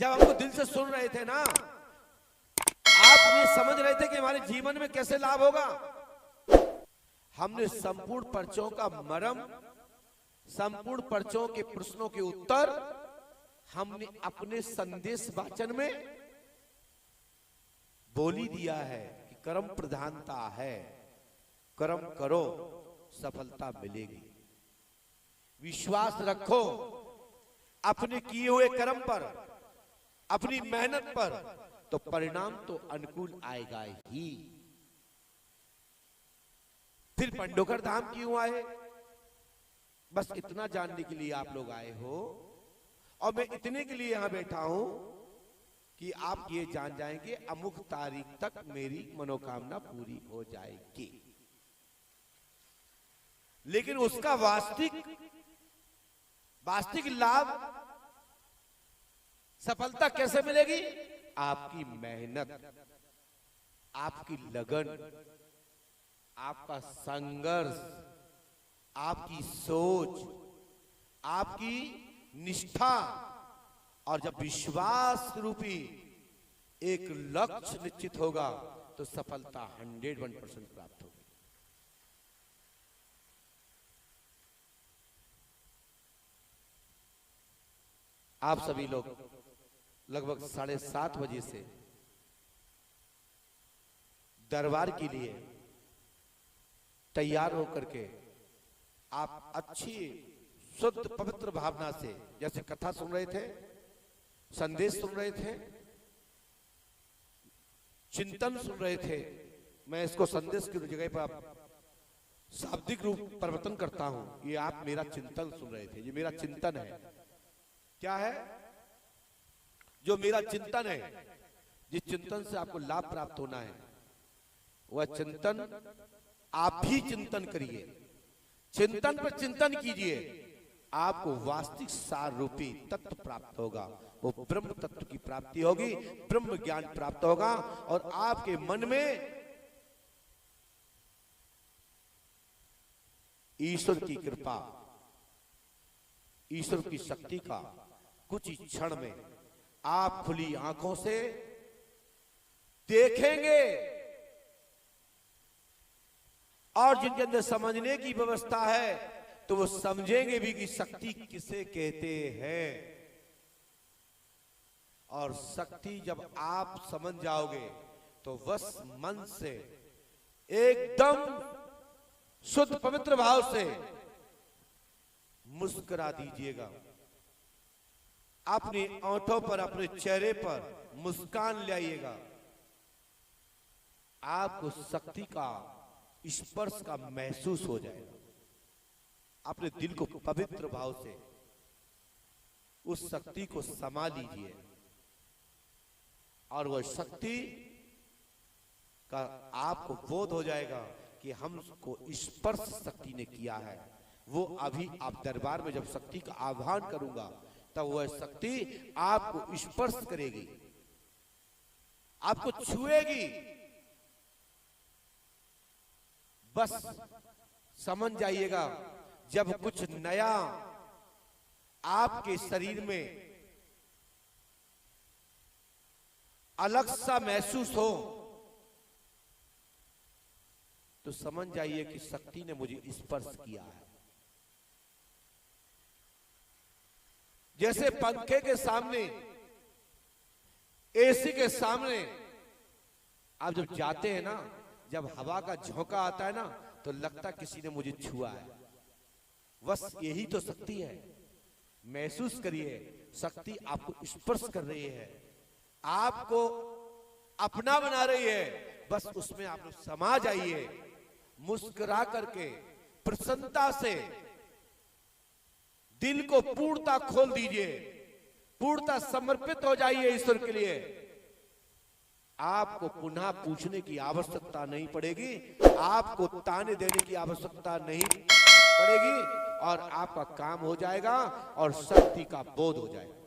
जब हमको दिल से सुन रहे थे ना, आप ये समझ रहे थे कि हमारे जीवन में कैसे लाभ होगा। हमने संपूर्ण पर्चों का मर्म, संपूर्ण पर्चों के प्रश्नों के उत्तर हमने अपने संदेश वाचन में बोली दिया है कि कर्म प्रधानता है, कर्म करो सफलता मिलेगी। विश्वास रखो अपने किए हुए कर्म पर, अपनी मेहनत पर, तो परिणाम तो अनुकूल आएगा ही। फिर पंडोकर धाम क्यों आए? बस इतना जानने के लिए आप लोग आए हो, और मैं इतने के लिए यहां बैठा हूं कि आप ये जान जाएंगे अमुक तारीख तक मेरी मनोकामना पूरी हो जाएगी। लेकिन उसका वास्तविक लाभ, सफलता कैसे मिलेगी? आपकी मेहनत, आपकी लगन, आपका संघर्ष, आपकी सोच, आपकी निष्ठा, और जब विश्वास रूपी एक लक्ष्य निश्चित होगा तो सफलता 101% प्राप्त होगी। आप सभी लोग लगभग 7:30 बजे से दरबार के लिए तैयार होकर के आप अच्छी शुद्ध पवित्र भावना से, जैसे कथा सुन रहे थे, संदेश सुन रहे थे, चिंतन सुन रहे थे। मैं इसको संदेश की जगह पर आप शाब्दिक रूप परिवर्तन करता हूं। ये आप मेरा चिंतन सुन रहे थे, ये मेरा चिंतन है। क्या है? जो मेरा चिंतन है, जिस चिंतन से आपको लाभ प्राप्त होना है, वह चिंतन आप भी चिंतन करिए, चिंतन पर चिंतन कीजिए, आपको वास्तविक सार रूपी तत्व प्राप्त होगा। वो ब्रह्म तत्व की प्राप्ति होगी, ब्रह्म ज्ञान प्राप्त होगा, और आपके मन में ईश्वर की कृपा, ईश्वर की शक्ति का कुछ ही क्षण में आप खुली आंखों से देखेंगे। और जिनके अंदर समझने की व्यवस्था है तो वो समझेंगे भी कि शक्ति किसे कहते हैं। और शक्ति जब आप समझ जाओगे तो बस मन से एकदम शुद्ध पवित्र भाव से मुस्कुरा दीजिएगा। अपने ओंठों पर, अपने चेहरे पर मुस्कान ले आइएगा। आपको शक्ति का स्पर्श का महसूस हो जाएगा। अपने दिल को पवित्र भाव से उस शक्ति को समा लीजिए, और वह शक्ति का आपको बोध हो जाएगा कि हमको स्पर्श शक्ति ने किया है। वो अभी आप दरबार में जब शक्ति का आह्वान करूंगा तब वह शक्ति आपको स्पर्श करेगी, आपको छुएगी। बस समझ जाइएगा, जब कुछ नया आपके शरीर में अलग सा महसूस हो तो समझ जाइए कि शक्ति ने मुझे स्पर्श किया है। जैसे पंखे के सामने, एसी के सामने आप जब जाते हैं ना, जब हवा का झोंका आता है ना, तो लगता किसी ने मुझे छुआ है। बस यही तो शक्ति है। महसूस करिए, शक्ति आपको स्पर्श कर रही है, आपको अपना बना रही है। बस उसमें आप लोग समा जाइए, मुस्कुरा करके प्रसन्नता से दिल को पूर्णता खोल दीजिए, पूर्णता समर्पित हो जाइए ईश्वर के लिए। आपको पुनः पूछने की आवश्यकता नहीं पड़ेगी, आपको ताने देने की आवश्यकता नहीं पड़ेगी, और आपका काम हो जाएगा और शक्ति का बोध हो जाएगा।